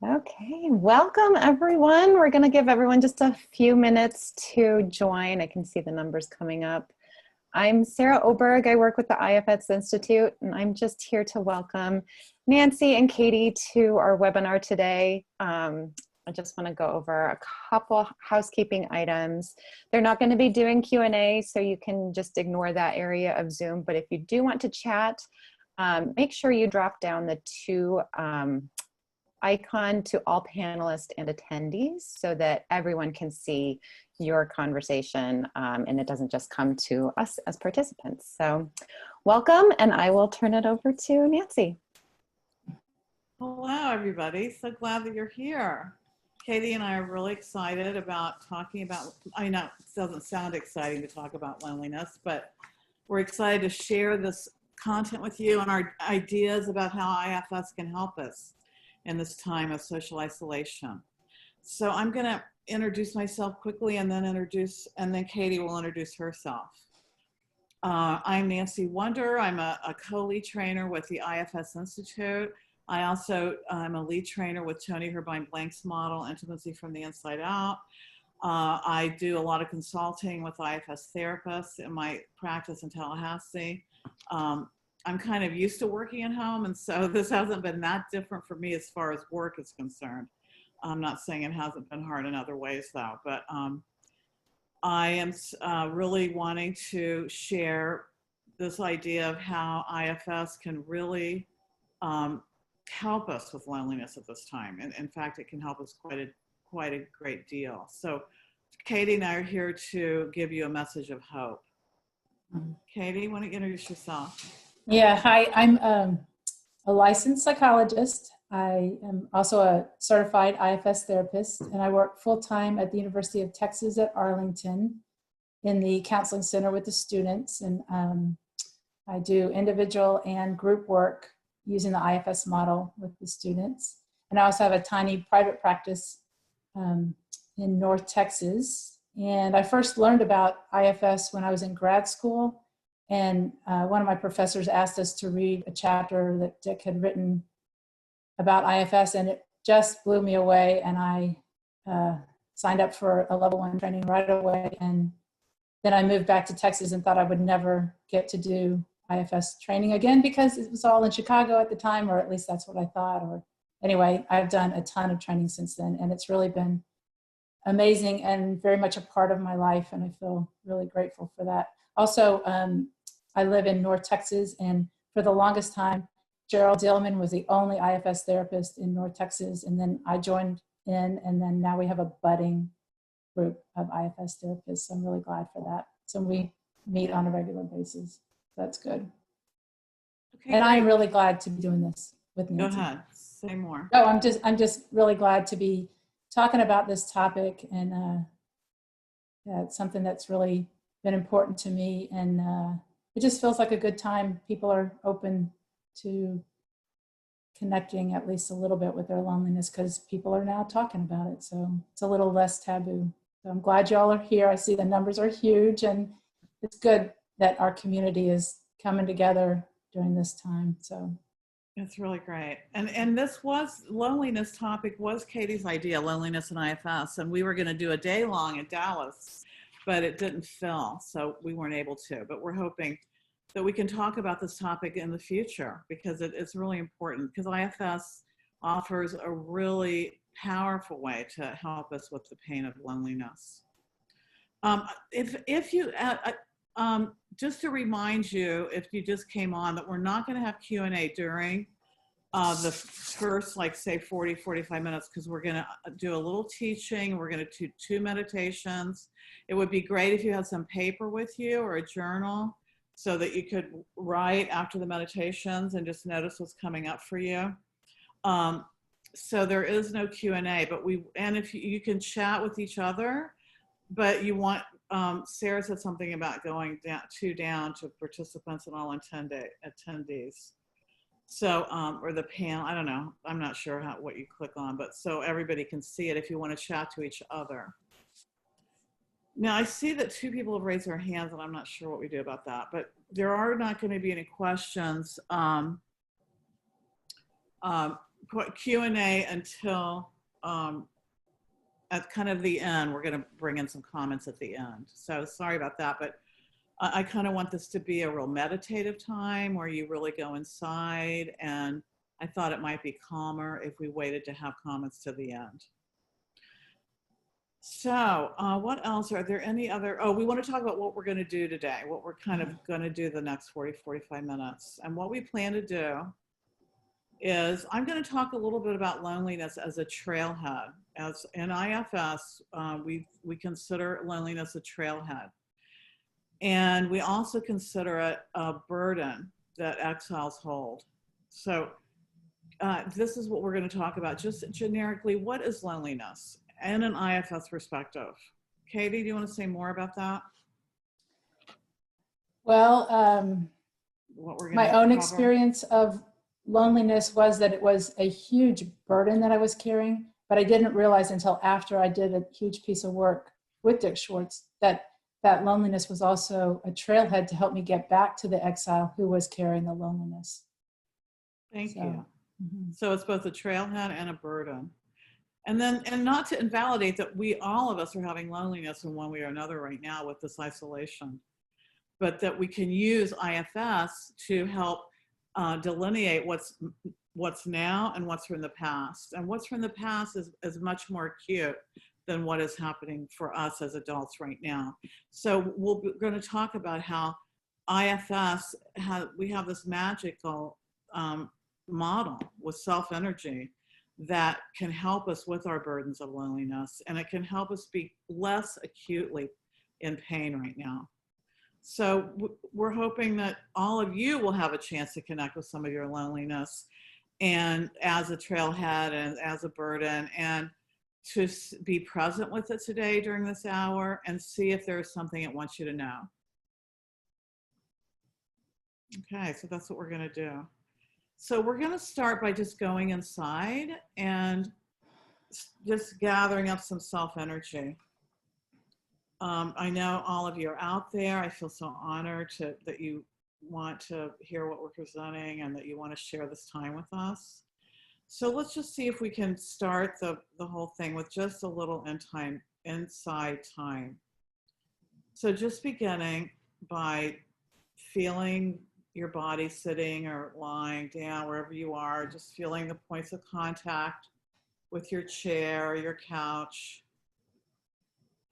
Okay, welcome everyone. We're going to give everyone just a few minutes to join. I can see the numbers coming up. I'm Sarah Oberg. I work with the IFS Institute, and I'm just here to welcome Nancy and Katie to our webinar today. I just want to go over a couple housekeeping items. They're not going to be doing Q&A, so you can just ignore that area of Zoom. But if you do want to chat, make sure you drop down the two icon to all panelists and attendees so that everyone can see your conversation and it doesn't just come to us as participants. So welcome, and I will turn it over to Nancy. Hello, everybody. So glad that you're here. Katie and I are really excited about talking about, I know it doesn't sound exciting to talk about loneliness, but we're excited to share this content with you and our ideas about how IFS can help us in this time of social isolation. So I'm going to introduce myself quickly and then Katie will introduce herself. I'm Nancy Wonder. I'm a co-lead trainer with the IFS Institute. I'm a lead trainer with Tony Herbine-Blank's model, Intimacy from the Inside Out. I do a lot of consulting with IFS therapists in my practice in Tallahassee. I'm kind of used to working at home, and so this hasn't been that different for me as far as work is concerned. I'm not saying it hasn't been hard in other ways though, but I am really wanting to share this idea of how IFS can really help us with loneliness at this time. And in fact, it can help us quite a great deal. So Katie and I are here to give you a message of hope. Katie, why don't you introduce yourself? Yeah, hi, I'm a licensed psychologist. I am also a certified IFS therapist, and I work full-time at the University of Texas at Arlington in the counseling center with the students. And I do individual and group work using the IFS model with the students. And I also have a tiny private practice in North Texas. And I first learned about IFS when I was in grad school. And one of my professors asked us to read a chapter that Dick had written about IFS, and it just blew me away. And I signed up for a level 1 training right away. And then I moved back to Texas and thought I would never get to do IFS training again because it was all in Chicago at the time, or at least that's what I thought. Or anyway, I've done a ton of training since then, and it's really been amazing and very much a part of my life. And I feel really grateful for that. Also, I live in North Texas, and for the longest time, Gerald Dillman was the only IFS therapist in North Texas, and then I joined in, and then now we have a budding group of IFS therapists, so I'm really glad for that. So we meet on a regular basis. That's good. Okay, and I'm really glad to be doing this with Nancy. Go ahead, say more. No, I'm just really glad to be talking about this topic, and yeah, it's something that's really been important to me, and it just feels like a good time. People are open to connecting at least a little bit with their loneliness because people are now talking about it. So it's a little less taboo. So I'm glad y'all are here. I see the numbers are huge, and it's good that our community is coming together during this time. So it's really great. And this loneliness topic was Katie's idea, loneliness and IFS. And we were going to do a day long in Dallas, but it didn't fill, so we weren't able to. But we're hoping that we can talk about this topic in the future because it's really important, because IFS offers a really powerful way to help us with the pain of loneliness. Just to remind you, if you just came on, that we're not going to have Q&A during the first, like, say 40, 45 minutes, because we're going to do a little teaching. We're going to do 2 meditations. It would be great if you had some paper with you or a journal so that you could write after the meditations and just notice what's coming up for you. So there is no Q&A, but if you can chat with each other, but you want, Sarah said something about going down to participants and all attendees. So, or the panel, I don't know. I'm not sure what you click on, but so everybody can see it if you want to chat to each other. Now, I see that 2 people have raised their hands, and I'm not sure what we do about that, but there are not going to be any questions Q&A until at kind of the end. We're going to bring in some comments at the end. So sorry about that, but I kind of want this to be a real meditative time where you really go inside, and I thought it might be calmer if we waited to have comments to the end. So what else? Are there any other, we want to talk about what we're going to do today, what we're kind of going to do the next 45 minutes. And what we plan to do is I'm going to talk a little bit about loneliness as a trailhead. As in IFS, we consider loneliness a trailhead. And we also consider it a burden that exiles hold. So this is what we're going to talk about. Just generically, what is loneliness and an IFS perspective? Katie, do you want to say more about that? Well, my own cover? experience of loneliness was that it was a huge burden that I was carrying, but I didn't realize until after I did a huge piece of work with Dick Schwartz that loneliness was also a trailhead to help me get back to the exile who was carrying the loneliness. Thank you. Mm-hmm. So it's both a trailhead and a burden. And then, and not to invalidate that all of us are having loneliness in one way or another right now with this isolation, but that we can use IFS to help delineate what's now and what's from the past. And what's from the past is much more acute than what is happening for us as adults right now. So we're going to talk about how IFS, we have this magical model with self-energy that can help us with our burdens of loneliness, and it can help us be less acutely in pain right now. So we're hoping that all of you will have a chance to connect with some of your loneliness, and as a trailhead and as a burden, and to be present with it today during this hour and see if there's something it wants you to know. Okay, so that's what we're going to do. So we're going to start by just going inside and just gathering up some self-energy. I know all of you are out there. I feel so honored that you want to hear what we're presenting and that you want to share this time with us. So let's just see if we can start the whole thing with just a little inside time. So just beginning by feeling your body sitting or lying down, wherever you are, just feeling the points of contact with your chair or your couch.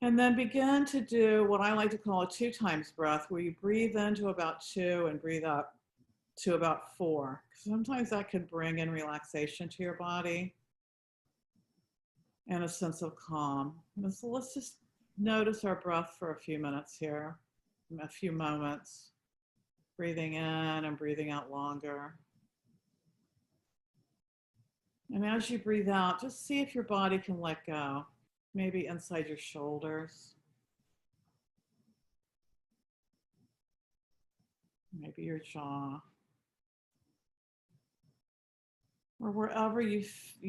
And then begin to do what I like to call a 2 times breath, where you breathe into about 2 and breathe up to about 4. Sometimes that could bring in relaxation to your body and a sense of calm. And so let's just notice our breath for a few minutes here, a few moments, breathing in and breathing out longer. And as you breathe out, just see if your body can let go, maybe inside your shoulders, maybe your jaw, or wherever you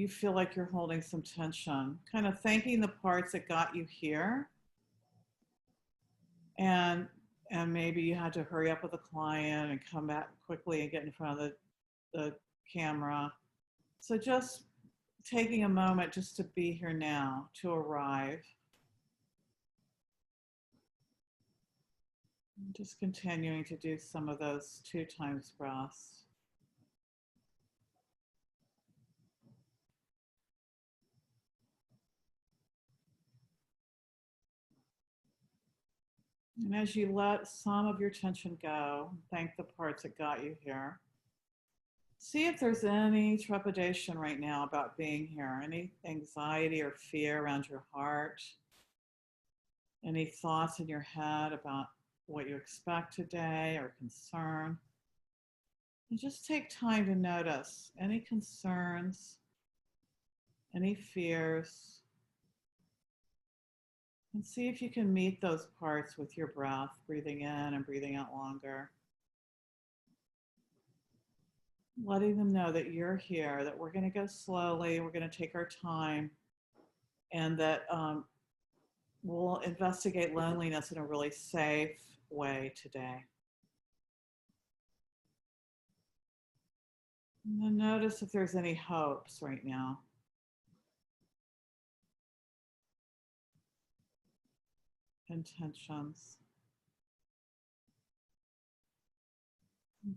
feel like you're holding some tension, kind of thanking the parts that got you here. And maybe you had to hurry up with a client and come back quickly and get in front of the camera. So just taking a moment just to be here now, to arrive. Just continuing to do some of those 2 times breaths. And as you let some of your tension go, thank the parts that got you here. See if there's any trepidation right now about being here, any anxiety or fear around your heart, any thoughts in your head about what you expect today or concern. And just take time to notice any concerns, any fears, and see if you can meet those parts with your breath, breathing in and breathing out longer. Letting them know that you're here, that we're going to go slowly, we're going to take our time, and that we'll investigate loneliness in a really safe way today. And then notice if there's any hopes right now. Intentions.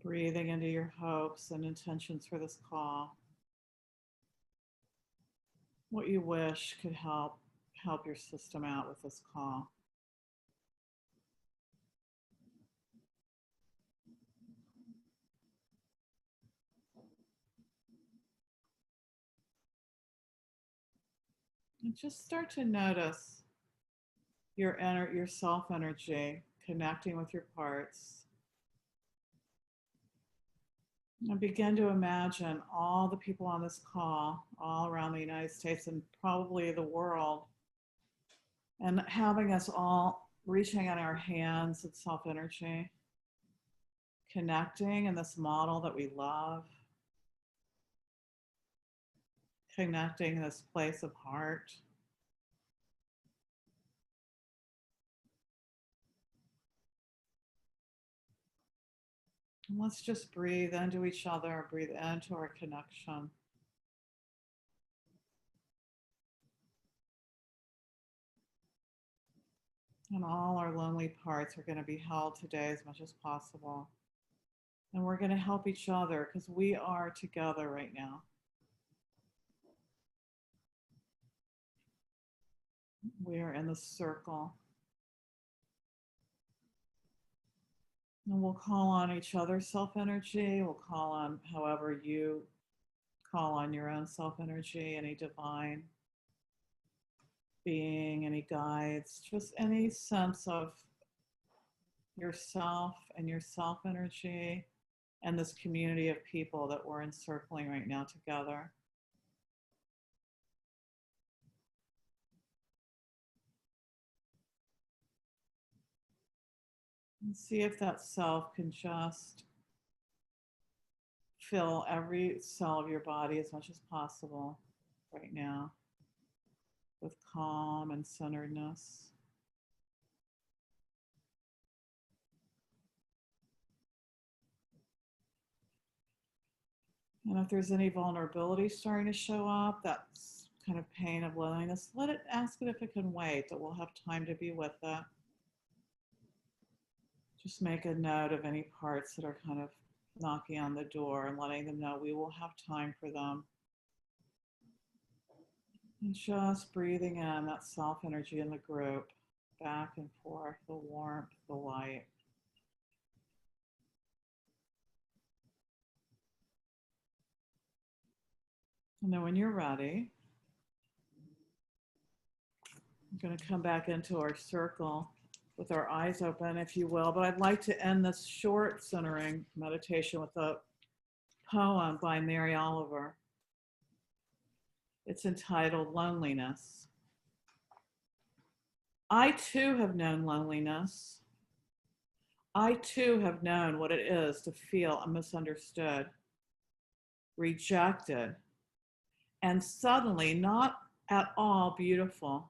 Breathing into your hopes and intentions for this call. What you wish could help your system out with this call. And just start to notice your self energy connecting with your parts. And begin to imagine all the people on this call, all around the United States and probably the world, and having us all reaching out our hands at self energy, connecting in this model that we love, connecting in this place of heart. And let's just breathe into each other, breathe into our connection. And all our lonely parts are going to be held today as much as possible. And we're going to help each other because we are together right now. We are in the circle. And we'll call on each other's self-energy. We'll call on however you call on your own self-energy, any divine being, any guides, just any sense of yourself and your self-energy and this community of people that we're encircling right now together. And see if that self can just fill every cell of your body as much as possible right now with calm and centeredness. And if there's any vulnerability starting to show up, that's kind of pain of loneliness, ask it if it can wait, that we'll have time to be with it. Just make a note of any parts that are kind of knocking on the door and letting them know we will have time for them. And just breathing in that self energy in the group, back and forth, the warmth, the light. And then when you're ready, I'm going to come back into our circle with our eyes open, if you will. But I'd like to end this short centering meditation with a poem by Mary Oliver. It's entitled Loneliness. I too have known loneliness. I too have known what it is to feel misunderstood, rejected, and suddenly not at all beautiful.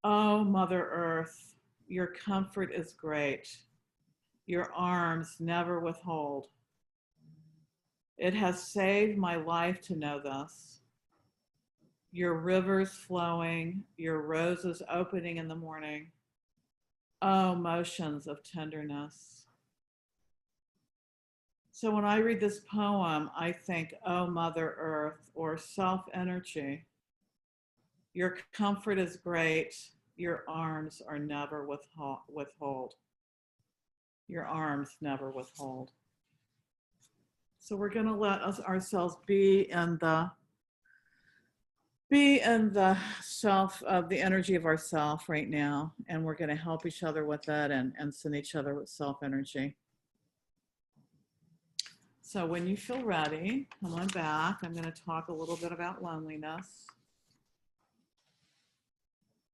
Oh, Mother Earth, your comfort is great. Your arms never withhold. It has saved my life to know this. Your rivers flowing, your roses opening in the morning. Oh, motions of tenderness. So when I read this poem, I think, oh, Mother Earth, or self-energy. Your comfort is great. Your arms are never withhold. Your arms never withhold. So we're going to let ourselves be in the self of the energy of ourself right now, and we're going to help each other with that and send each other with self energy. So when you feel ready, come on back. I'm going to talk a little bit about loneliness.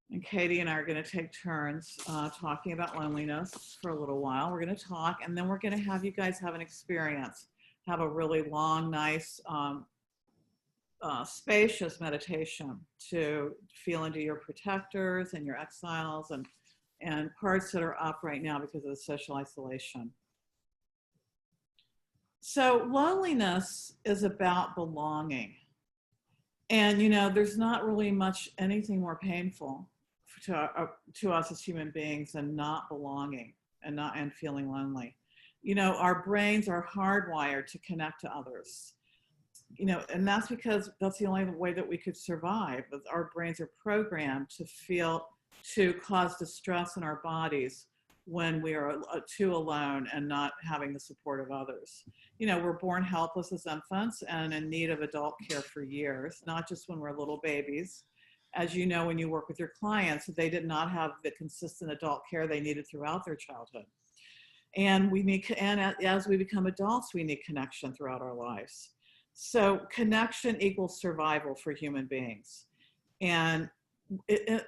And Katie and I are going to take turns talking about loneliness for a little while. We're going to talk, and then we're going to have you guys have an experience, have a really long, nice, spacious meditation to feel into your protectors and your exiles and parts that are up right now because of the social isolation. So loneliness is about belonging. And, there's not really much anything more painful to us as human beings than not belonging and feeling lonely. Our brains are hardwired to connect to others. And that's because that's the only way that we could survive. Our brains are programmed to cause distress in our bodies when we are too alone and not having the support of others. We're born helpless as infants and in need of adult care for years, not just when we're little babies. As you know, when you work with your clients, they did not have the consistent adult care they needed throughout their childhood. And as we become adults, we need connection throughout our lives. So connection equals survival for human beings. And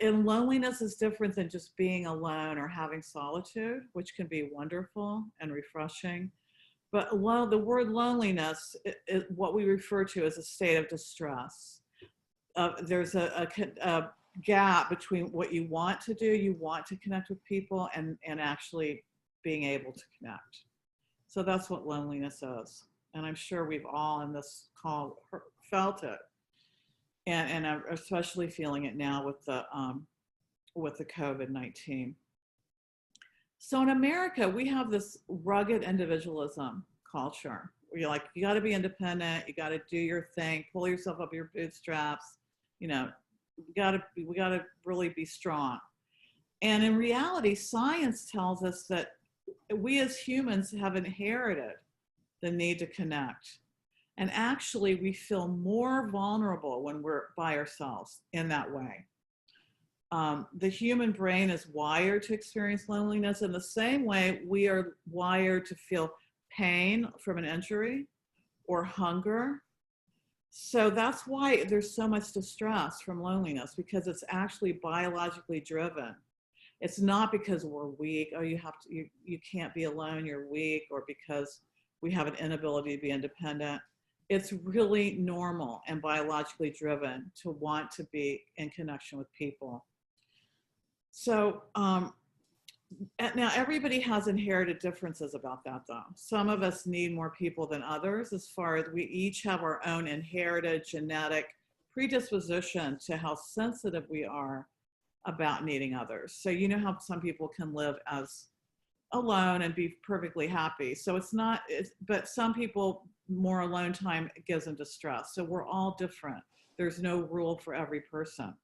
loneliness is different than just being alone or having solitude, which can be wonderful and refreshing. But the word loneliness is what we refer to as a state of distress. There's a gap between what you want to do, you want to connect with people, and actually being able to connect. So that's what loneliness is. And I'm sure we've all in this call felt it. And I'm especially feeling it now with the COVID-19. So in America, we have this rugged individualism culture where you're like, you got to be independent, you got to do your thing, pull yourself up your bootstraps, we got to really be strong. And in reality, science tells us that we as humans have inherited the need to connect. And actually, we feel more vulnerable when we're by ourselves in that way. The human brain is wired to experience loneliness in the same way we are wired to feel pain from an injury or hunger. So that's why there's so much distress from loneliness, because it's actually biologically driven. It's not because we're weak, oh, you can't be alone, you're weak, or because we have an inability to be independent. It's really normal and biologically driven to want to be in connection with people. So now everybody has inherited differences about that though. Some of us need more people than others, as far as we each have our own inherited genetic predisposition to how sensitive we are about needing others. So how some people can live as alone and be perfectly happy. So but some people, more alone time gives them distress. So we're all different. There's no rule for every person.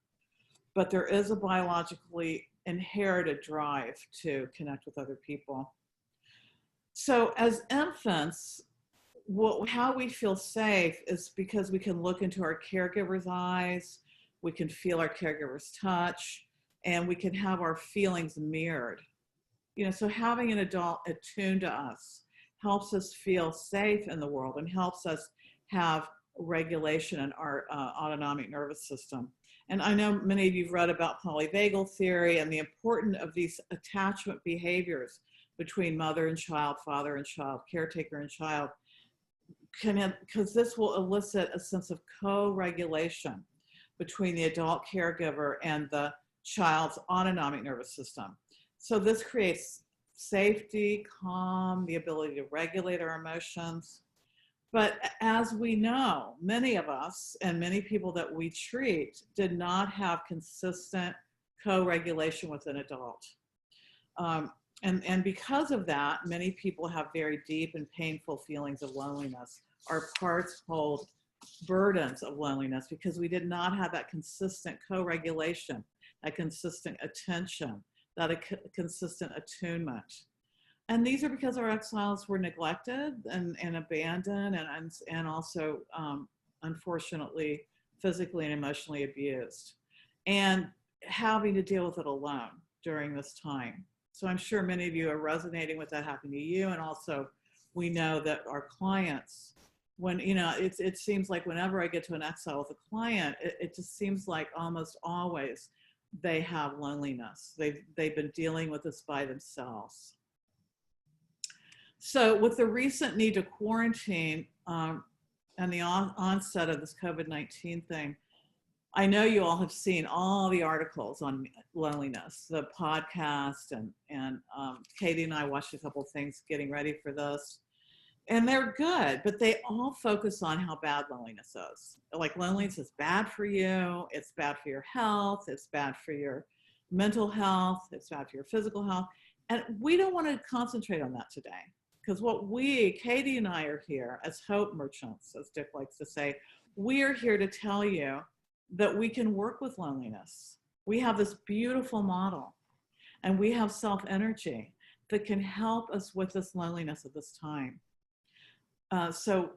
But there is a biologically inherited drive to connect with other people. So as infants, how we feel safe is because we can look into our caregiver's eyes, we can feel our caregiver's touch, and we can have our feelings mirrored. So having an adult attuned to us helps us feel safe in the world and helps us have regulation in our autonomic nervous system. And I know many of you have read about polyvagal theory and the importance of these attachment behaviors between mother and child, father and child, caretaker and child, because this will elicit a sense of co-regulation between the adult caregiver and the child's autonomic nervous system. So this creates safety, calm, the ability to regulate our emotions. But as we know, many of us and many people that we treat did not have consistent co-regulation with an adult. And because of that, many people have very deep and painful feelings of loneliness. Our parts hold burdens of loneliness because we did not have that consistent co-regulation, that consistent attention, that consistent attunement. And these are because our exiles were neglected and abandoned and also, unfortunately, physically and emotionally abused, and having to deal with it alone during this time. So I'm sure many of you are resonating with that happening to you. And also we know that our clients, when, it seems like whenever I get to an exile with a client, it just seems like almost always they have loneliness. They've been dealing with this by themselves. So with the recent need to quarantine and the onset of this COVID-19 thing, I know you all have seen all the articles on loneliness, the podcast, and Katie and I watched a couple of things getting ready for this. And they're good, but they all focus on how bad loneliness is. Like loneliness is bad for you. It's bad for your health. It's bad for your mental health. It's bad for your physical health. And we don't want to concentrate on that today. Because Katie and I are here as hope merchants, as Dick likes to say, we are here to tell you that we can work with loneliness. We have this beautiful model and we have self-energy that can help us with this loneliness at this time. So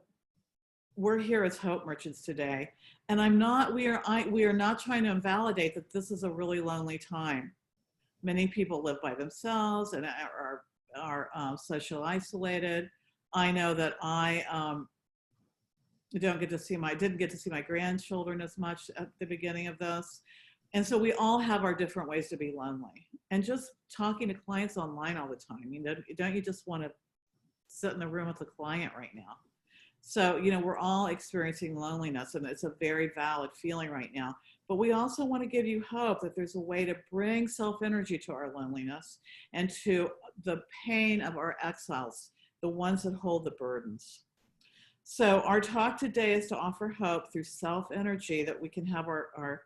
we're here as hope merchants today. And we are not trying to invalidate that this is a really lonely time. Many people live by themselves and are socially isolated. I know that I didn't get to see my grandchildren as much at the beginning of this. And so we all have our different ways to be lonely. And just talking to clients online all the time, don't you just want to sit in the room with a client right now? So, we're all experiencing loneliness and it's a very valid feeling right now. But we also want to give you hope that there's a way to bring self-energy to our loneliness and to the pain of our exiles, the ones that hold the burdens. So our talk today is to offer hope through self-energy that we can have our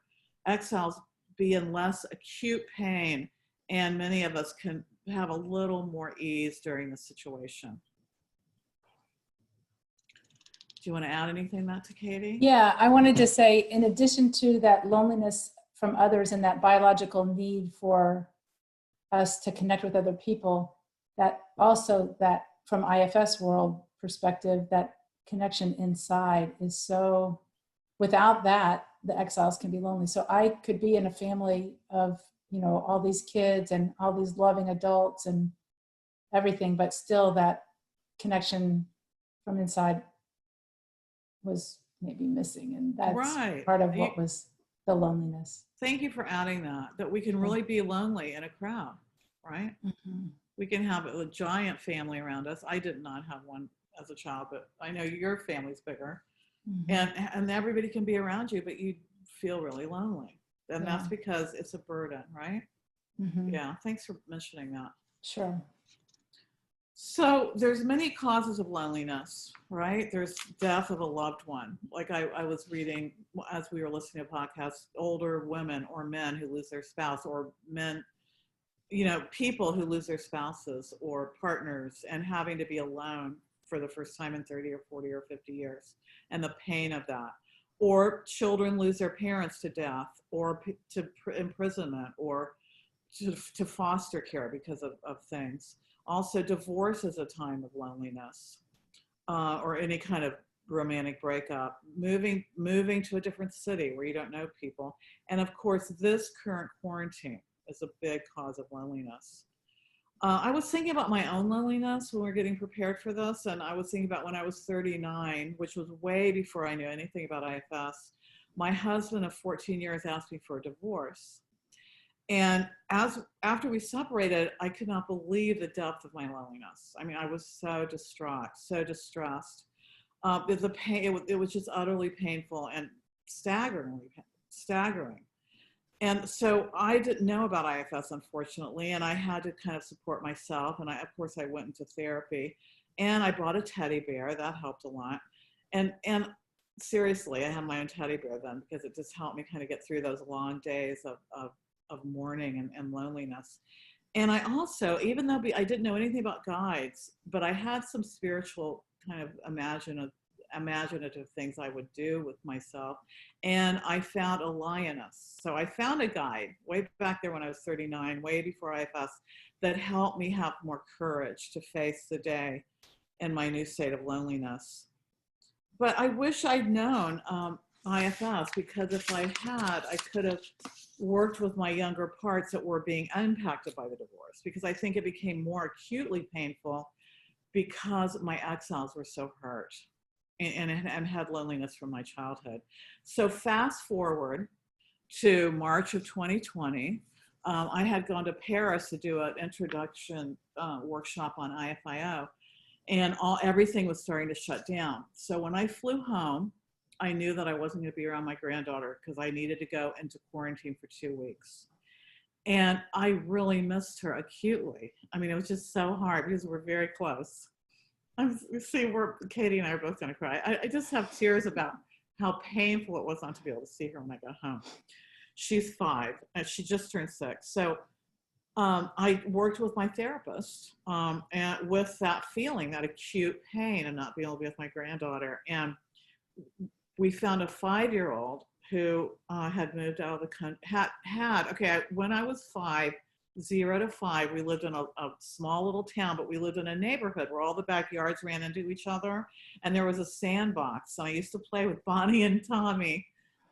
exiles be in less acute pain, and many of us can have a little more ease during the situation. Do you want to add anything to Katie? Yeah, I wanted to say, in addition to that loneliness from others and that biological need for us to connect with other people, that also that from IFS world perspective, that connection inside is so, without that, the exiles can be lonely. So I could be in a family of, all these kids and all these loving adults and everything, but still that connection from inside was maybe missing, and that's right. Part of what was the loneliness. Thank you for adding that we can really be lonely in a crowd, right? Mm-hmm. We can have a giant family around us. I did not have one as a child, but I know your family's bigger. Mm-hmm. and everybody can be around you, but you feel really lonely, and that's because it's a burden, right? Mm-hmm. Yeah, thanks for mentioning that. Sure. So there's many causes of loneliness, right? There's death of a loved one. Like I was reading as we were listening to podcasts, older women or men who lose their spouse, or men, people who lose their spouses or partners and having to be alone for the first time in 30 or 40 or 50 years, and the pain of that. Or children lose their parents to death, or to imprisonment, or to foster care because of things. Also, divorce is a time of loneliness, or any kind of romantic breakup, moving to a different city where you don't know people. And of course, this current quarantine is a big cause of loneliness. I was thinking about my own loneliness when we were getting prepared for this, and I was thinking about when I was 39, which was way before I knew anything about IFS. My husband of 14 years asked me for a divorce. And after we separated, I could not believe the depth of my loneliness. I mean, I was so distraught, so distressed. The pain, it was just utterly painful and staggering. And so I didn't know about IFS, unfortunately, and I had to kind of support myself. And of course, I went into therapy, and I bought a teddy bear. That helped a lot. And seriously, I had my own teddy bear then, because it just helped me kind of get through those long days of mourning and loneliness. And I also, even though I didn't know anything about guides, but I had some spiritual kind of imaginative things I would do with myself. And I found a lioness. So I found a guide way back there when I was 39, way before IFS, that helped me have more courage to face the day in my new state of loneliness. But I wish I'd known IFS, because if I had, I could have worked with my younger parts that were being impacted by the divorce, because I think it became more acutely painful because my exiles were so hurt and had loneliness from my childhood. So fast forward to March of 2020, I had gone to Paris to do an introduction workshop on IFIO, and everything was starting to shut down. So when I flew home, I knew that I wasn't going to be around my granddaughter because I needed to go into quarantine for 2 weeks. And I really missed her acutely. I mean, it was just so hard because we're very close. See, Katie and I are both going to cry. I just have tears about how painful it was not to be able to see her when I got home. She's 5 and she just turned 6. So I worked with my therapist and with that feeling, that acute pain and not being able to be with my granddaughter. And we found a 5-year-old who had moved out of the country, when I was 5, 0 to 5, we lived in a small little town, but we lived in a neighborhood where all the backyards ran into each other. And there was a sandbox. And I used to play with Bonnie and Tommy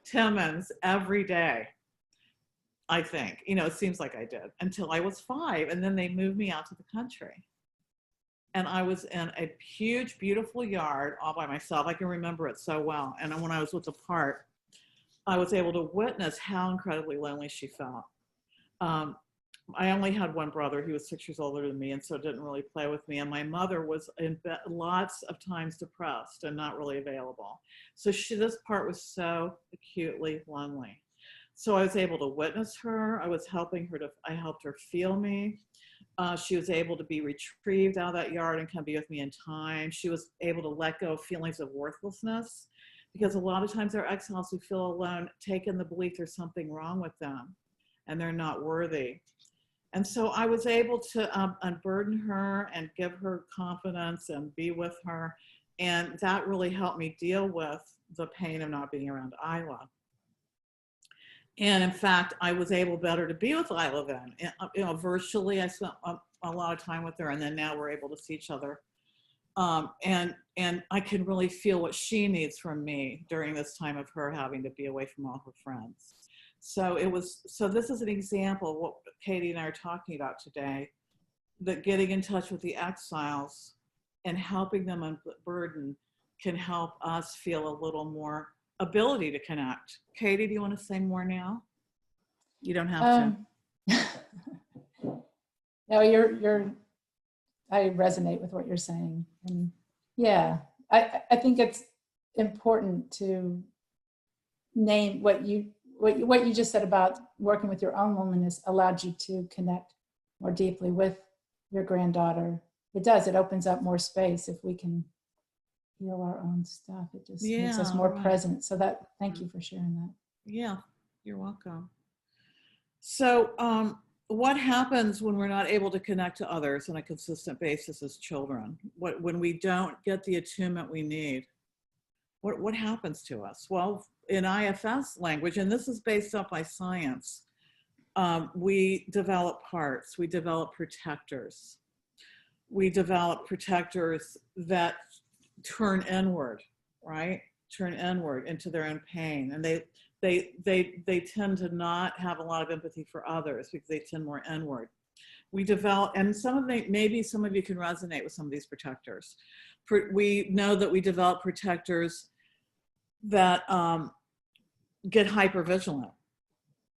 Timmons every day. I think, it seems like I did until I was 5. And then they moved me out to the country. And I was in a huge, beautiful yard all by myself. I can remember it so well. And when I was with the part, I was able to witness how incredibly lonely she felt. I only had one brother. He was 6 years older than me, and so didn't really play with me. And my mother was in lots of times depressed and not really available. So this part was so acutely lonely. So I was able to witness her. I helped her feel me. She was able to be retrieved out of that yard and come be with me in time. She was able to let go of feelings of worthlessness, because a lot of times our exiles who feel alone take in the belief there's something wrong with them and they're not worthy. And so I was able to unburden her and give her confidence and be with her. And that really helped me deal with the pain of not being around Isla. And in fact, I was able better to be with Isla then. Virtually, I spent a lot of time with her, and then now we're able to see each other. And I can really feel what she needs from me during this time of her having to be away from all her friends. So this is an example of what Katie and I are talking about today, that getting in touch with the exiles and helping them unburden can help us feel a little more ability to connect. Katie, do you want to say more now? You don't have to. No, I resonate with what you're saying. And yeah, I think it's important to name what you just said about working with your own loneliness allowed you to connect more deeply with your granddaughter. It does, it opens up more space if we can heal our own stuff. It just makes us more present. So thank you for sharing that. Yeah, you're welcome. So what happens when we're not able to connect to others on a consistent basis as children? When we don't get the attunement we need? What happens to us? Well, in IFS language, and this is based up by science, we develop parts, we develop protectors. We develop protectors that turn inward, right? Turn inward into their own pain. And they tend to not have a lot of empathy for others because they tend more inward. We develop, and maybe some of you can resonate with some of these protectors. We know that we develop protectors that get hypervigilant.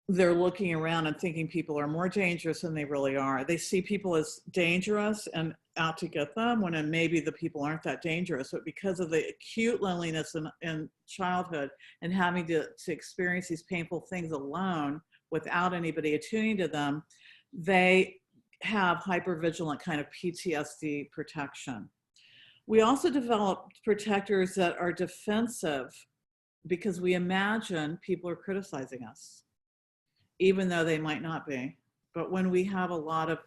They're looking around and thinking people are more dangerous than they really are. They see people as dangerous and out to get them, when maybe the people aren't that dangerous. But because of the acute loneliness in childhood and having to experience these painful things alone without anybody attuning to them, they have hypervigilant kind of PTSD protection. We also develop protectors that are defensive because we imagine people are criticizing us, even though they might not be. But when we have a lot of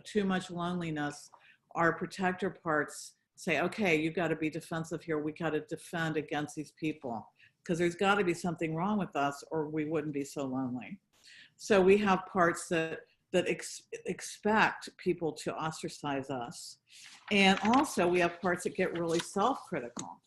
too much loneliness, our protector parts say, okay, you've got to be defensive here. We got to defend against these people because there's got to be something wrong with us or we wouldn't be so lonely. So we have parts that expect people to ostracize us. And also we have parts that get really self-critical.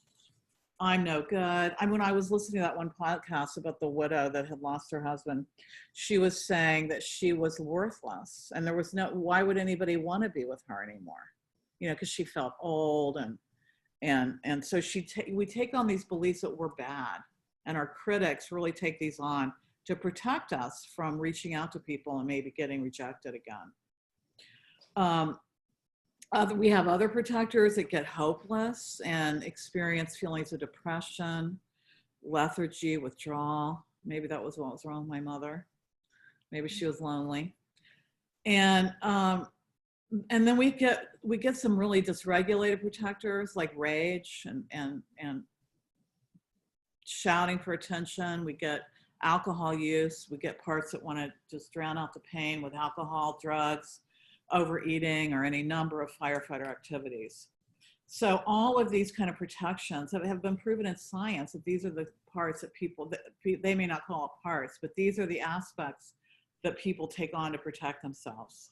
I'm no good. When I was listening to that one podcast about the widow that had lost her husband, she was saying that she was worthless and there was why would anybody want to be with her anymore? Because she felt old and so we take on these beliefs that we're bad, and our critics really take these on to protect us from reaching out to people and maybe getting rejected again. We have other protectors that get hopeless and experience feelings of depression, lethargy, withdrawal. Maybe that was what was wrong with my mother. Maybe she was lonely. And and then we get some really dysregulated protectors like rage and shouting for attention. We get alcohol use. We get parts that want to just drown out the pain with alcohol, drugs, overeating, or any number of firefighter activities. So all of these kind of protections have been proven in science that these are the parts that people, they may not call it parts, but these are the aspects that people take on to protect themselves.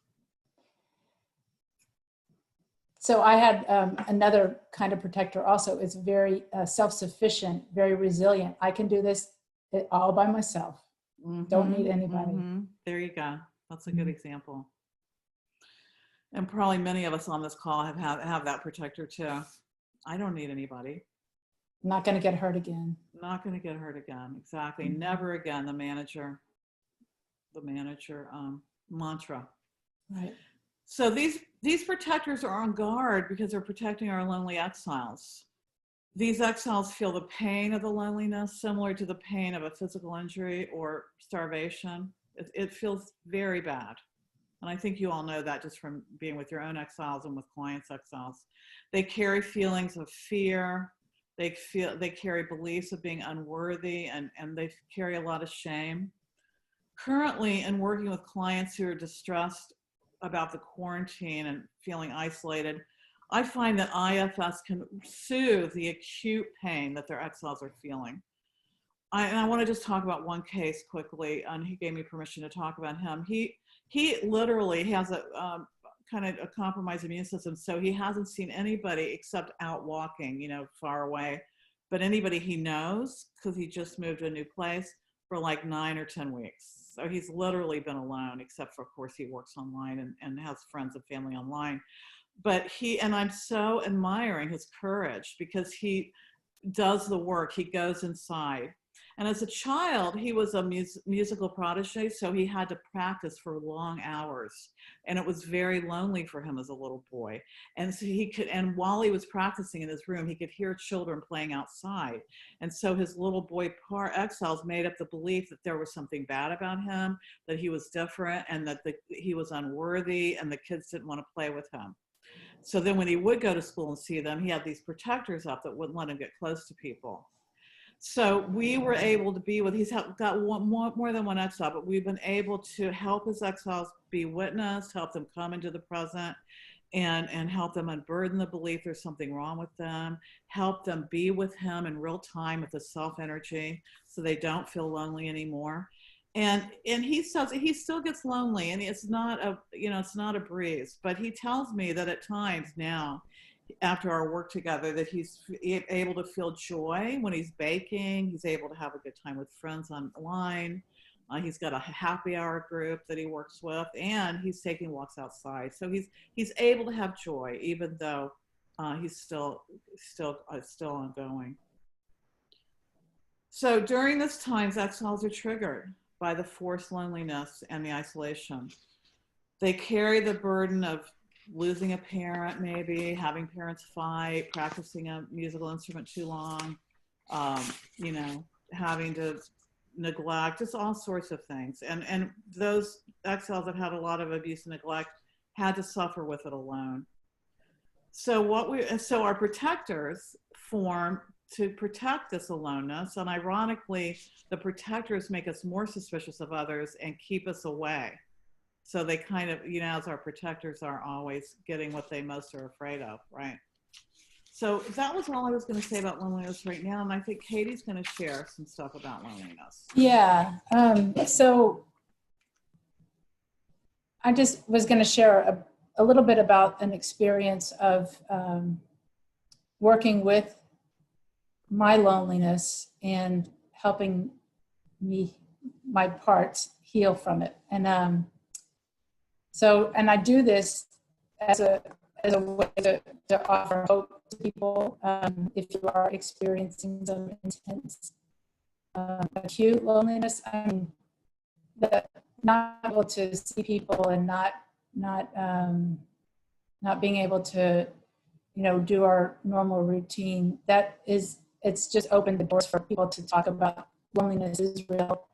So I had another kind of protector also. It's very self-sufficient, very resilient. I can do this all by myself. Don't need anybody. There you go. That's a good example. And probably many of us on this call have that protector too. I don't need anybody. Not going to get hurt again. Not going to get hurt again. Exactly. Never again. The manager mantra. Right. So these protectors are on guard because they're protecting our lonely exiles. These exiles feel the pain of the loneliness, similar to the pain of a physical injury or starvation. It feels very bad. And I think you all know that just from being with your own exiles and with clients' exiles. They carry feelings of fear. They carry beliefs of being unworthy, and they carry a lot of shame. Currently, in working with clients who are distressed about the quarantine and feeling isolated, I find that IFS can soothe the acute pain that their exiles are feeling. And I want to just talk about one case quickly, and he gave me permission to talk about him. He literally has a kind of a compromised immune system, so he hasn't seen anybody except out walking, far away, but anybody he knows, because he just moved to a new place, for like 9 or 10 weeks. So he's literally been alone, except for, of course, he works online and has friends and family online. But I'm so admiring his courage because he does the work, he goes inside. And as a child, he was a musical prodigy, so he had to practice for long hours. And it was very lonely for him as a little boy. And so and while he was practicing in his room, he could hear children playing outside. And so his little boy exiles made up the belief that there was something bad about him, that he was different, and that he was unworthy, and the kids didn't want to play with him. So then when he would go to school and see them, he had these protectors up that wouldn't let him get close to people. So we were able to be with, he's got more than one exile, but we've been able to help his exiles be witnessed, help them come into the present, and help them unburden the belief there's something wrong with them, help them be with him in real time with the self-energy so they don't feel lonely anymore. And he says he still gets lonely, and it's not a breeze, but he tells me that at times now, after our work together, that he's able to feel joy when he's baking. He's able to have a good time with friends online. He's got a happy hour group that he works with, and he's taking walks outside. So he's able to have joy, even though he's still ongoing. So during this time, exiles are triggered by the forced loneliness and the isolation. They carry the burden of losing a parent, maybe having parents fight, practicing a musical instrument too long, having to neglect, just all sorts of things. And those exiles that had a lot of abuse and neglect had to suffer with it alone. So our protectors form to protect this aloneness, and ironically, the protectors make us more suspicious of others and keep us away. So they kind of, as our protectors are always getting what they most are afraid of, right? So that was all I was going to say about loneliness right now. And I think Katie's going to share some stuff about loneliness. Yeah. So I just was going to share a little bit about an experience of working with my loneliness and helping my parts heal from it. And and I do this as a way to offer hope to people if you are experiencing some intense acute loneliness. I mean, not able to see people and not being able to do our normal routine. It's just opened the doors for people to talk about loneliness is real.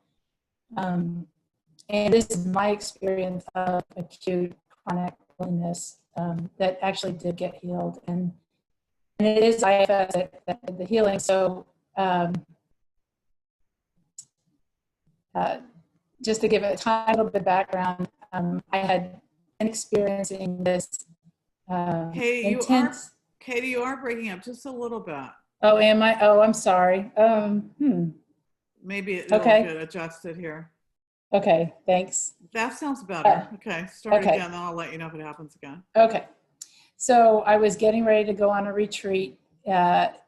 And this is my experience of acute chronic loneliness that actually did get healed. And it is IFS that did the healing. So just to give a tiny little bit of background, I had been experiencing this intense. Katie, you are breaking up just a little bit. Oh, am I? Oh, I'm sorry. Maybe it'll Okay. get adjusted here. Okay, thanks. That sounds better. Okay, start Okay. again, then I'll let you know if it happens again. Okay. So I was getting ready to go on a retreat that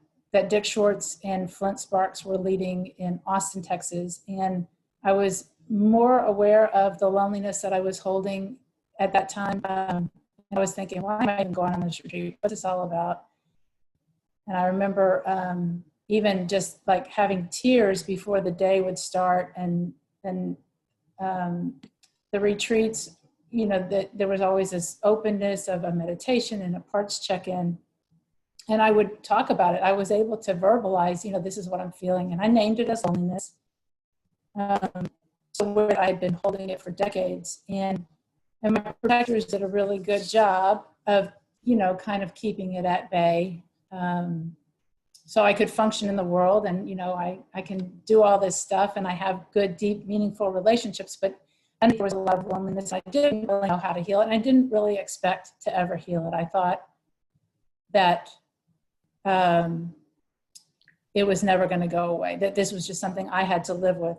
Dick Schwartz and Flint Sparks were leading in Austin, Texas. And I was more aware of the loneliness that I was holding at that time. I was thinking, why am I even going on this retreat? What's this all about? And I remember even just like having tears before the day would start, and the retreats, you know, there was always this openness of a meditation and a parts check-in. And I would talk about it. I was able to verbalize, you know, this is what I'm feeling. And I named it as loneliness. So where I'd been holding it for decades. And my protectors did a really good job of, you know, kind of keeping it at bay. So I could function in the world, and, you know, I can do all this stuff, and I have good, deep, meaningful relationships, but I think there was a lot of loneliness. I didn't really know how to heal it, and I didn't really expect to ever heal it. I thought that it was never going to go away, that this was just something I had to live with.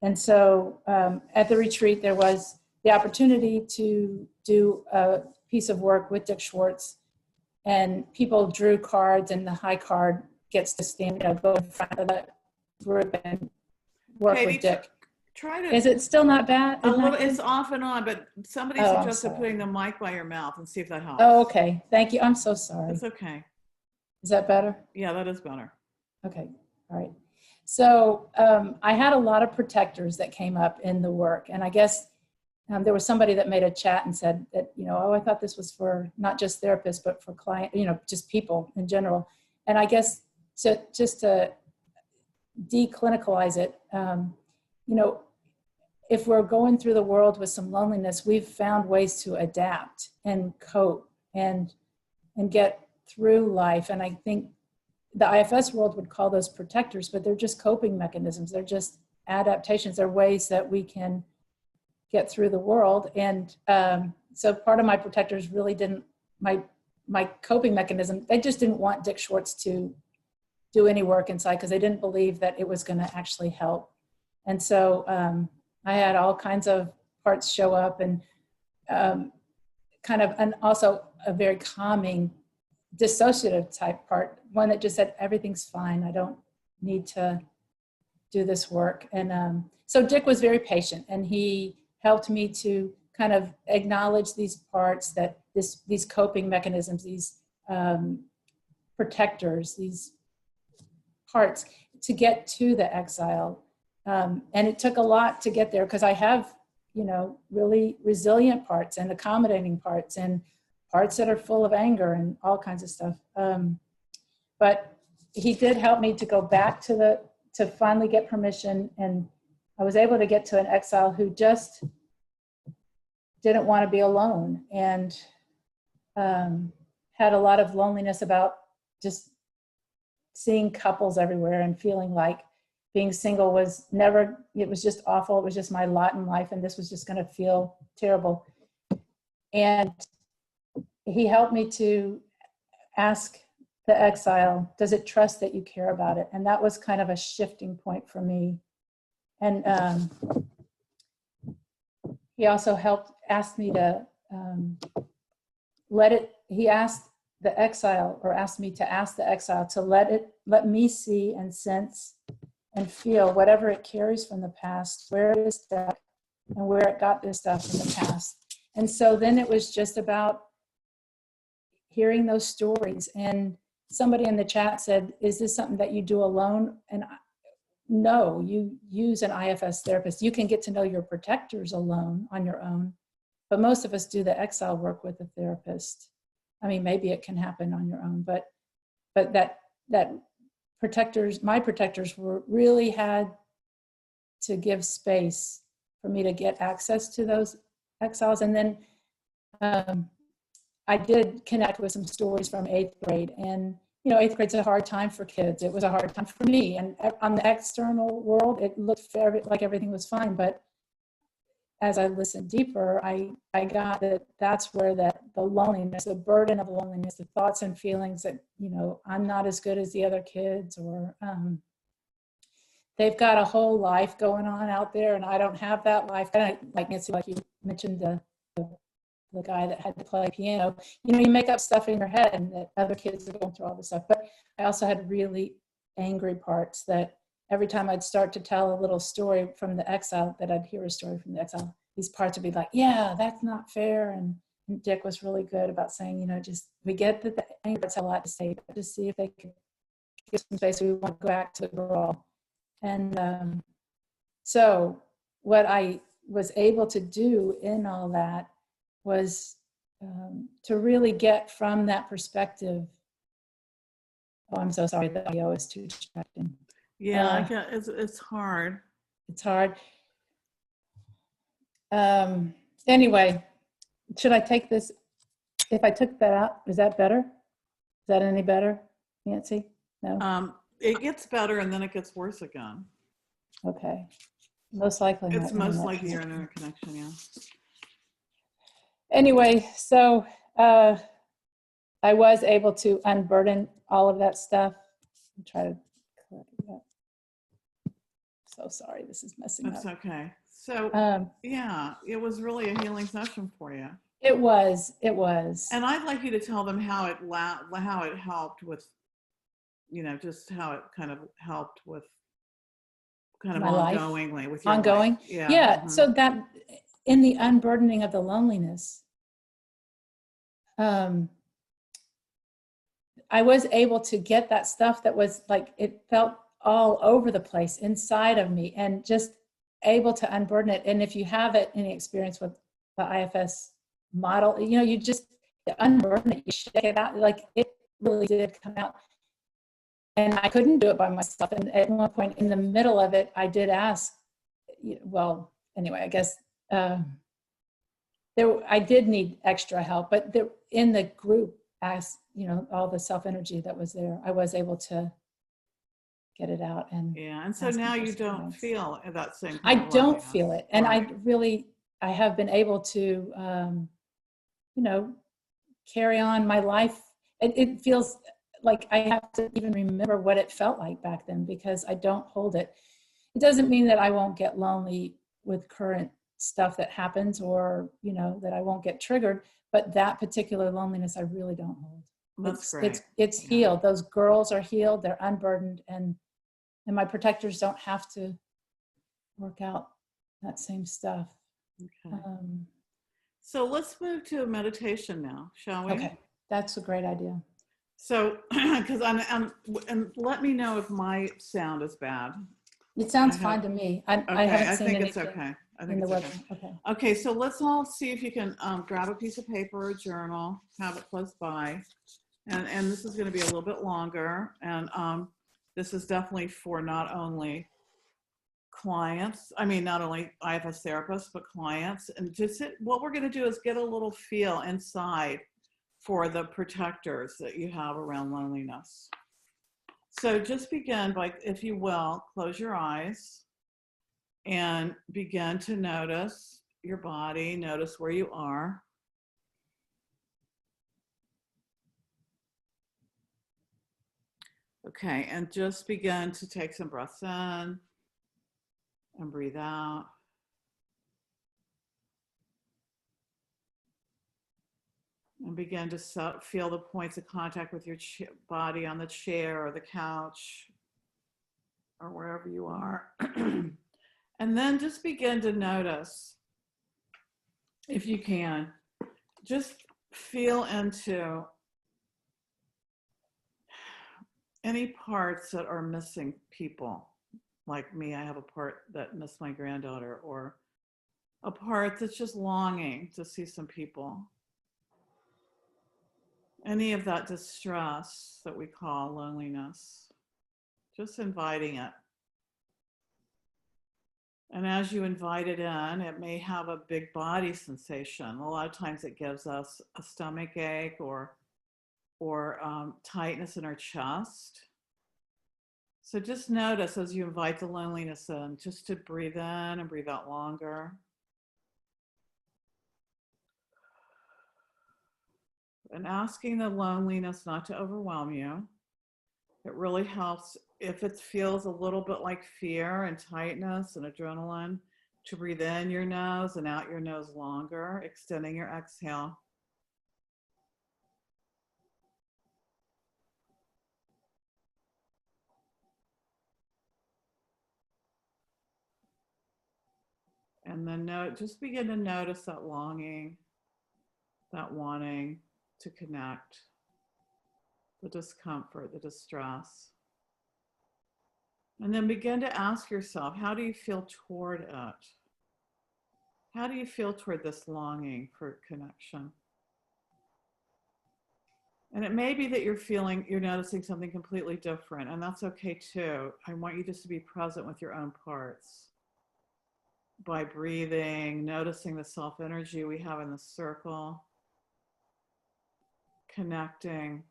And so at the retreat, there was the opportunity to do a piece of work with Dick Schwartz, and people drew cards, and the high card gets to stand up, go in front of the group and work Katie, with Dick. Try to. Is it still not bad? It's off and on, but somebody suggested putting the mic by your mouth and see if that helps. Oh, okay. Thank you. I'm so sorry. It's okay. Is that better? Yeah, that is better. Okay. All right. So I had a lot of protectors that came up in the work, and I guess there was somebody that made a chat and said that, you know, oh, I thought this was for not just therapists, but for client, you know, just people in general. And I guess just to declinicalize it, you know, if we're going through the world with some loneliness, we've found ways to adapt and cope and get through life. And I think the IFS world would call those protectors, but they're just coping mechanisms. They're just adaptations. They're ways that we can get through the world. And so part of my protectors really didn't, my coping mechanism, they just didn't want Dick Schwartz to do any work inside because they didn't believe that it was going to actually help. And so I had all kinds of parts show up, and and also a very calming dissociative type part, one that just said, everything's fine. I don't need to do this work. And so Dick was very patient, and he helped me to kind of acknowledge these parts, that these coping mechanisms, these protectors, these parts to get to the exile. And it took a lot to get there, because I have, you know, really resilient parts and accommodating parts and parts that are full of anger and all kinds of stuff. But he did help me to go back to finally get permission. And I was able to get to an exile who just didn't want to be alone, and had a lot of loneliness about just seeing couples everywhere and feeling like being single was never, it was just awful. It was just my lot in life, and this was just going to feel terrible. And he helped me to ask the exile, does it trust that you care about it? And that was kind of a shifting point for me. And he also asked me to he asked the exile, or asked me to ask the exile to let me see and sense and feel whatever it carries from the past, where it is stuck and where it got this stuff in the past. And so then it was just about hearing those stories. And somebody in the chat said, is this something that you do alone? And no, you use an IFS therapist. You can get to know your protectors alone on your own, but most of us do the exile work with a therapist. I mean, maybe it can happen on your own, but that my protectors really had to give space for me to get access to those exiles. And then I did connect with some stories from 8th grade, and you know, 8th grade's a hard time for kids. It was a hard time for me, and on the external world, it looked like everything was fine. But as I listened deeper, I got that that's where the loneliness, the burden of loneliness, the thoughts and feelings that, you know, I'm not as good as the other kids, or they've got a whole life going on out there, and I don't have that life. Kind of like Nancy, like you mentioned, the guy that had to play piano. You know, you make up stuff in your head, and that other kids are going through all this stuff. But I also had really angry parts that every time I'd start to tell a little story from the exile, that I'd hear a story from the exile, these parts would be like, yeah, that's not fair. And Dick was really good about saying, you know, just, we get that the anger has a lot to say, but just see if they could give some space. We want to go back to the girl. And so what I was able to do in all that was to really get from that perspective. Oh, I'm so sorry, the audio is too distracting. Yeah, I get, it's hard. It's hard. Anyway, should I take this? If I took that out, is that better? Is that any better, Nancy? No? It gets better and then it gets worse again. Okay. Most likely. It's most likely your internet connection, yeah. Anyway, so I was able to unburden all of that stuff and try to correct that. So sorry, this is messing up. That's okay. So yeah, it was really a healing session for you. It was. And I'd like you to tell them how it helped with, you know, just how it kind of helped with kind of ongoingly with your ongoing life. Yeah. Yeah. Mm-hmm. So that in the unburdening of the loneliness, I was able to get that stuff that was like, it felt all over the place inside of me, and just able to unburden it. And if you have any experience with the IFS model, you know, you just unburden it, you shake it out, like it really did come out. And I couldn't do it by myself. And at one point in the middle of it, I did ask, well, anyway, I guess I did need extra help, but in the group, as you know, all the self energy that was there, I was able to get it out. And yeah, and so now you don't feel that same kind I of don't loneliness. feel it. And right. I have been able to, you know, carry on my life. It feels like I have to even remember what it felt like back then, because I don't hold it. It doesn't mean that I won't get lonely with current stuff that happens, or, you know, that I won't get triggered, but that particular loneliness, I really don't hold. That's great. It's healed. Those girls are healed. They're unburdened, and my protectors don't have to work out that same stuff. Okay. So let's move to meditation now, shall we? Okay, that's a great idea. So, because and let me know if my sound is bad. It sounds fine to me. I haven't seen anything. It's okay. I think it's okay. Okay. Okay, so let's all see if you can grab a piece of paper or a journal, have it close by. And this is going to be a little bit longer. And this is definitely for not only clients, not only IFS therapists, but clients. And what we're going to do is get a little feel inside for the protectors that you have around loneliness. So just begin by, if you will, close your eyes and begin to notice your body, notice where you are. Okay, and just begin to take some breaths in and breathe out. And begin to feel the points of contact with your body on the chair or the couch or wherever you are. And then just begin to notice, if you can, just feel into any parts that are missing people. Like me, I have a part that missed my granddaughter, or a part that's just longing to see some people. Any of that distress that we call loneliness, just inviting it. And as you invite it in, it may have a big body sensation. A lot of times it gives us a stomach ache or tightness in our chest. So just notice as you invite the loneliness in, just to breathe in and breathe out longer. And asking the loneliness not to overwhelm you. It really helps if it feels a little bit like fear and tightness and adrenaline, to breathe in your nose and out your nose longer, extending your exhale. And then just begin to notice that longing, that wanting to connect, the discomfort, the distress. And then begin to ask yourself, how do you feel toward it? How do you feel toward this longing for connection? And it may be that you're noticing something completely different, and that's okay too. I want you just to be present with your own parts. By breathing, noticing the self-energy we have in the circle, connecting.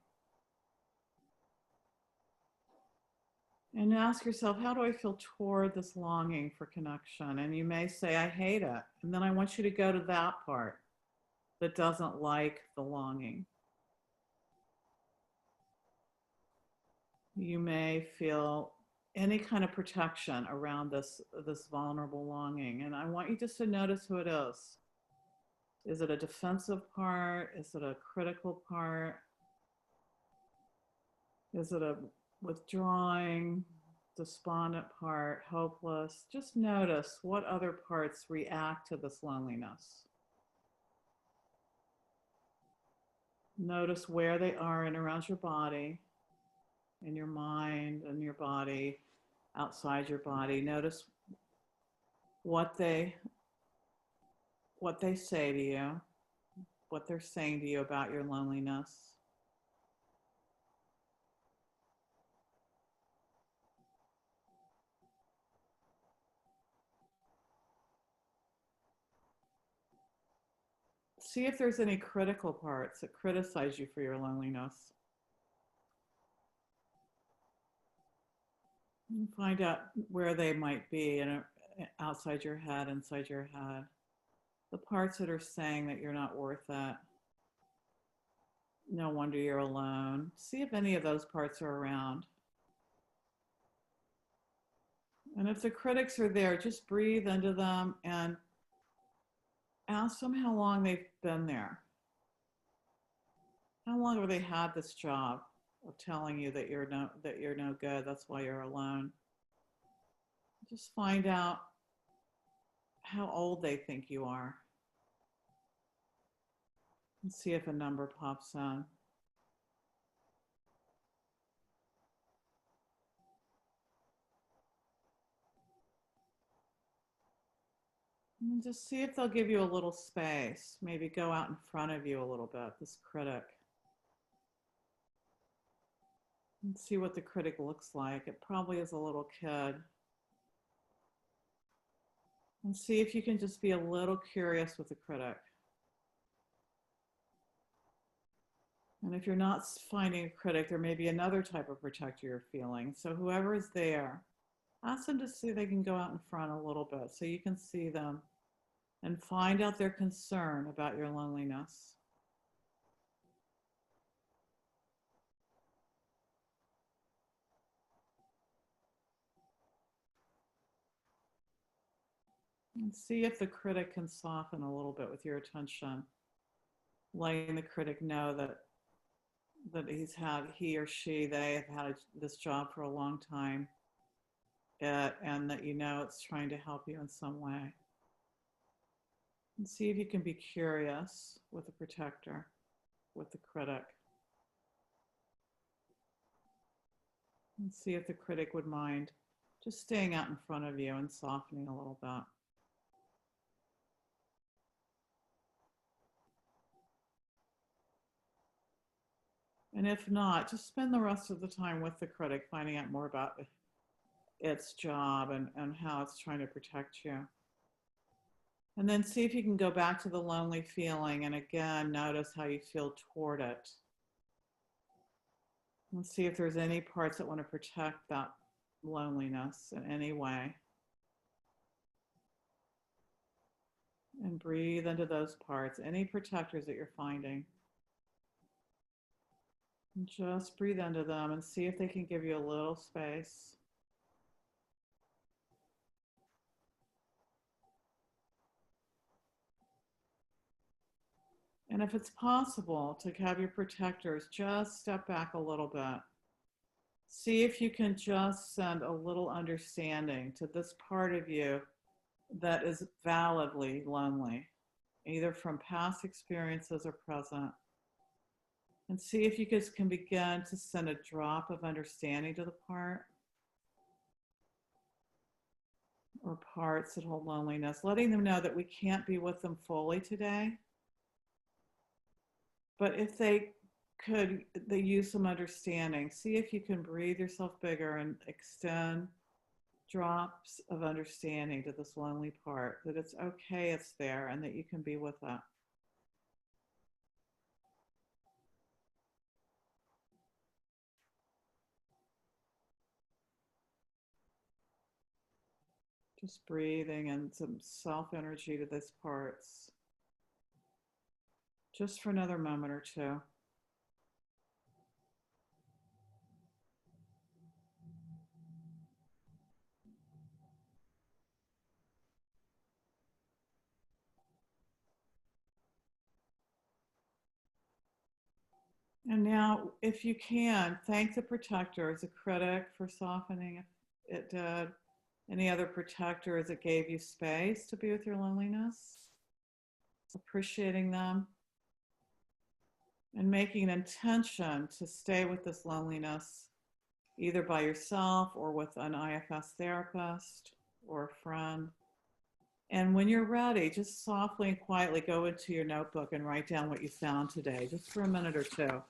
And ask yourself, how do I feel toward this longing for connection? And you may say, I hate it. And then I want you to go to that part that doesn't like the longing. You may feel any kind of protection around this vulnerable longing. And I want you just to notice who it is. Is it a defensive part? Is it a critical part? Is it a withdrawing, despondent part, hopeless? Just notice what other parts react to this loneliness. Notice where they are in around your body, in your mind, in your body, outside your body. Notice what they say to you, what they're saying to you about your loneliness. See if there's any critical parts that criticize you for your loneliness. And find out where they might be outside your head, inside your head. The parts that are saying that you're not worth it. No wonder you're alone. See if any of those parts are around. And if the critics are there, just breathe into them and ask them how long they've been there. How long have they had this job of telling you that you're no good, that's why you're alone? Just find out how old they think you are. And see if a number pops in. And just see if they'll give you a little space. Maybe go out in front of you a little bit, this critic. And see what the critic looks like. It probably is a little kid. And see if you can just be a little curious with the critic. And if you're not finding a critic, there may be another type of protector you're feeling. So whoever is there, ask them to see if they can go out in front a little bit so you can see them and find out their concern about your loneliness. And see if the critic can soften a little bit with your attention, letting the critic know that he or she, they have had this job for a long time, and that it's trying to help you in some way. And see if you can be curious with the protector, with the critic. And see if the critic would mind just staying out in front of you and softening a little bit. And if not, just spend the rest of the time with the critic, finding out more about its job and how it's trying to protect you. And then see if you can go back to the lonely feeling, and again, notice how you feel toward it. And see if there's any parts that want to protect that loneliness in any way. And breathe into those parts, any protectors that you're finding. And just breathe into them and see if they can give you a little space. And if it's possible to have your protectors just step back a little bit. See if you can just send a little understanding to this part of you that is validly lonely, either from past experiences or present. And see if you guys can begin to send a drop of understanding to the part or parts that hold loneliness, letting them know that we can't be with them fully today. But if they use some understanding, see if you can breathe yourself bigger and extend drops of understanding to this lonely part, that it's okay, it's there, and that you can be with it. Just breathing and some self-energy to these parts. Just for another moment or two. And now, if you can, thank the protector as a critic for softening if it did. Any other protectors that gave you space to be with your loneliness. Appreciating them. And making an intention to stay with this loneliness, either by yourself or with an IFS therapist or a friend. And when you're ready, just softly and quietly go into your notebook and write down what you found today, just for a minute or two.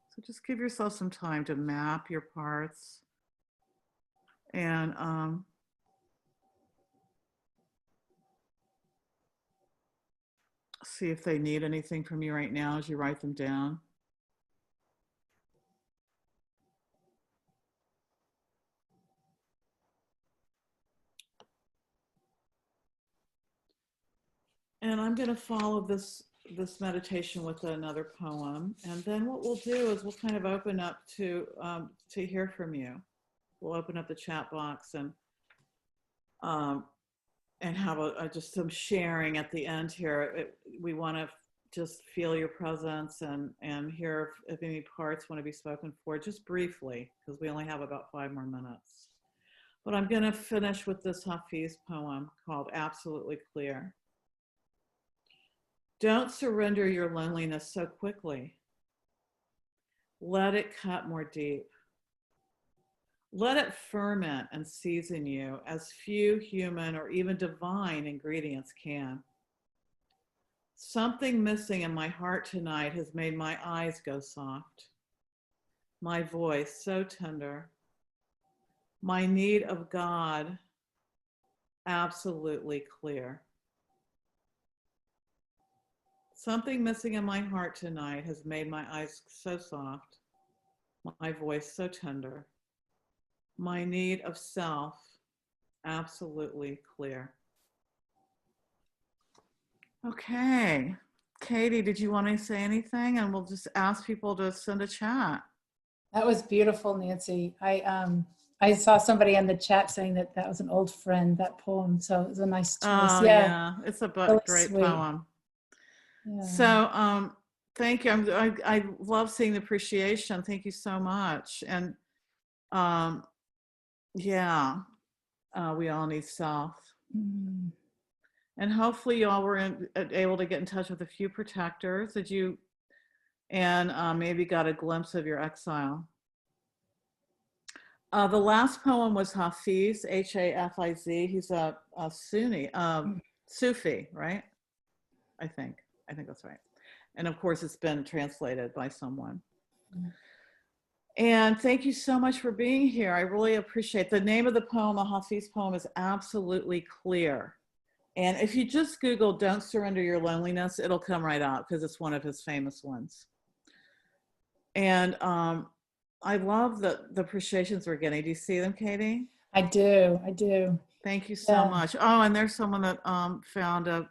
So just give yourself some time to map your parts and see if they need anything from you right now as you write them down. And I'm going to follow this meditation with another poem. And then what we'll do is we'll kind of open up to hear from you. We'll open up the chat box and have just some sharing at the end here. We want to just feel your presence and hear if any parts want to be spoken for, just briefly, because we only have about 5 more minutes. But I'm going to finish with this Hafiz poem called Absolutely Clear. Don't surrender your loneliness so quickly. Let it cut more deep. Let it ferment and season you as few human or even divine ingredients can. Something missing in my heart tonight has made my eyes go soft, my voice so tender, my need of God absolutely clear. Something missing in my heart tonight has made my eyes so soft, my voice so tender, my need of self absolutely clear. Okay. Katie, did you want to say anything? And we'll just ask people to send a chat. That was beautiful, Nancy. I saw somebody in the chat saying that was an old friend, that poem. So it was a nice choice. Oh, yeah. It's a really great sweet poem. Yeah. So thank you. I love seeing the appreciation. Thank you so much. And yeah, we all need self. Mm. And hopefully y'all were able to get in touch with a few protectors that you, and maybe got a glimpse of your exile. The last poem was Hafiz, Hafiz. He's a Sunni, Sufi, right? I think that's right. And of course, it's been translated by someone. And thank you so much for being here. I really appreciate the name of the poem. The Hafiz poem is absolutely clear. And if you just Google "Don't Surrender Your Loneliness," it'll come right out because it's one of his famous ones. And I love the appreciations we're getting. Do you see them, Katie? I do. I do. Thank you so much. Oh, and there's someone that found a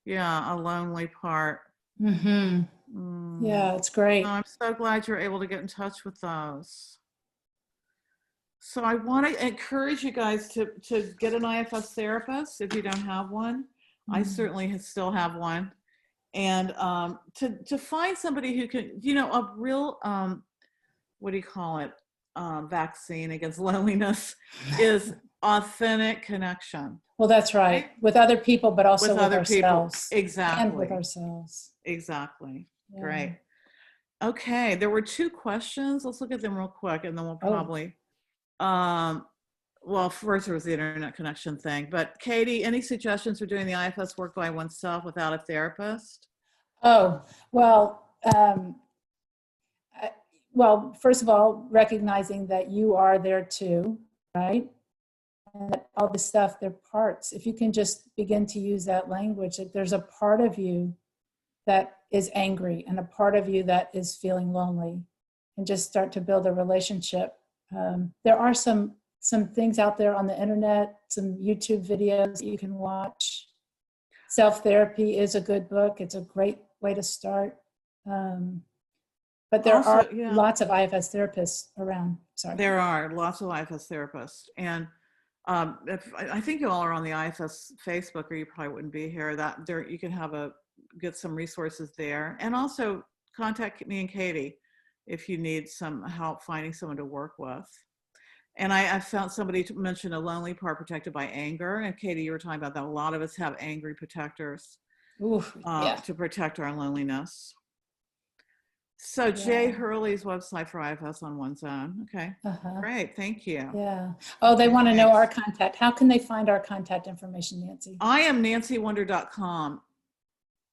lonely part. Mm-hmm. Yeah, it's great. Oh, I'm so glad you're able to get in touch with those. So I want to encourage you guys to get an IFS therapist if you don't have one. I certainly still have one. And to find somebody who can, a real, what do you call it, vaccine against loneliness is authentic connection. Well, that's right. With other people, but also with other ourselves. people. Exactly. And with ourselves. Exactly. Yeah. Great. Okay, there were 2 questions. Let's look at them real quick, and then we'll probably, well, first there was the internet connection thing. But Katie, any suggestions for doing the IFS work by oneself without a therapist? Oh, well, well, first of all, recognizing that you are there too, right? And that all the stuff, they're parts. If you can just begin to use that language, that there's a part of you that is angry and a part of you that is feeling lonely, and just start to build a relationship. There are some things out there on the internet, some YouTube videos that you can watch. Self-Therapy is a good book. It's a great way to start. But there are lots of IFS therapists around. Sorry. There are lots of IFS therapists. And I think you all are on the IFS Facebook, or you probably wouldn't be here. That there, you can get some resources there. And also contact me and Katie if you need some help finding someone to work with. And I found somebody to mention a lonely part protected by anger. And Katie, you were talking about that. A lot of us have angry protectors to protect our loneliness. So Jay Hurley's website for IFS on one's own. Okay, great, thank you. Yeah. Oh, they want to know our contact. How can they find our contact information, Nancy? I am NancyWonder.com.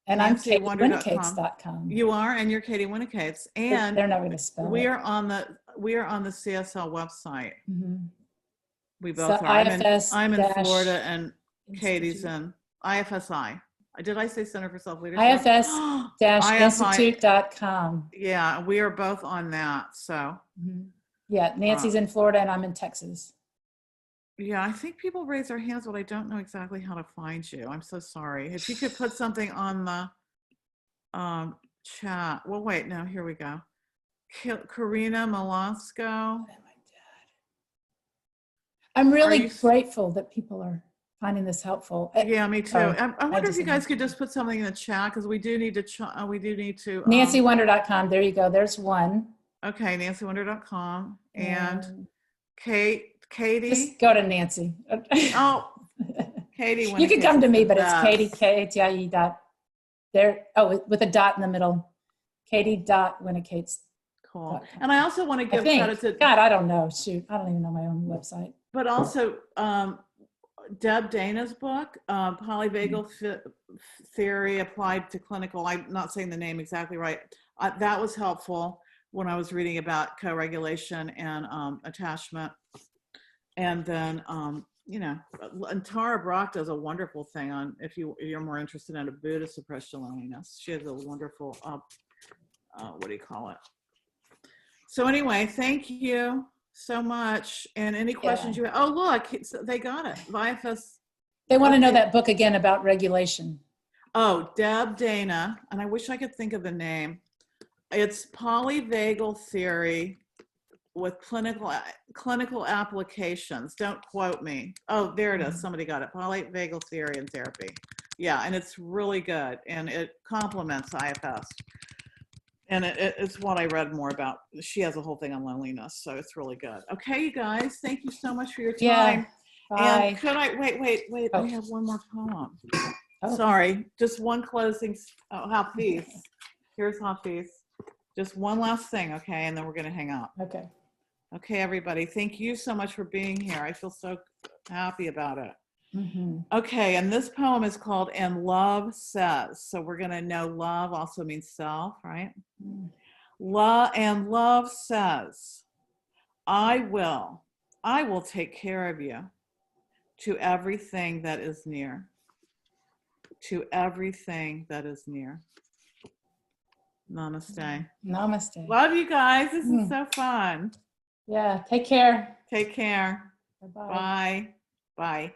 And I'm KatieWinikates.com. You are, and you're Katie Winikates. And they're not going to spell we it. are on the CSL website. We both so are. IFS I'm in Florida, and Katie's in IFSI. Did I say Center for Self-Leadership? IFS-institute.com. Yeah, we are both on that. So. Yeah, Nancy's in Florida and I'm in Texas. Yeah, I think people raise their hands, but I don't know exactly how to find you. I'm so sorry. If you could put something on the chat. Well, wait, no, here we go. Karina Malasco. I'm really grateful that people are finding this helpful. Yeah, me too. I wonder if you guys could just put something in the chat, because we do need to. NancyWonder.com. There you go. There's one. Okay, NancyWonder.com and Katie. Just go to Nancy. Oh, Katie. You can come to me, but it's Katie, Katie there. Oh, with a dot in the middle. Katie.Winikates. Cool. And I also want to give credit to God. I don't know. Shoot, I don't even know my own website. But also Deb Dana's book, Polyvagal Theory Applied to Clinical. I'm not saying the name exactly right. That was helpful when I was reading about co-regulation and attachment. And then, and Tara Brock does a wonderful thing on, if you're more interested in a Buddhist approach to loneliness. She has a wonderful, what do you call it? So anyway, thank you so much. And any questions you have? Oh, look, they got it. IFS. They want to know that book again about regulation. Oh, Deb Dana. And I wish I could think of the name. It's Polyvagal Theory with clinical applications. Don't quote me. Oh, there it is. Somebody got it. Polyvagal Theory and Therapy. Yeah, and it's really good. And it complements IFS. And it's what I read more about. She has a whole thing on loneliness, so it's really good. Okay, you guys, thank you so much for your time. Yeah. Bye. could I, wait, Oh. I have one more poem. Oh. Sorry, just one closing, Hafiz. Here's Hafiz. Just one last thing, okay, and then we're gonna hang up. Okay. Okay, everybody, thank you so much for being here. I feel so happy about it. Mhm. Okay, and this poem is called And Love Says. So we're gonna know love also means self, right? And love says, I will take care of you to everything that is near. To everything that is near. Namaste. Namaste. Love you guys. This is so fun. Yeah. Take care. Take care. Bye-bye. Bye. Bye.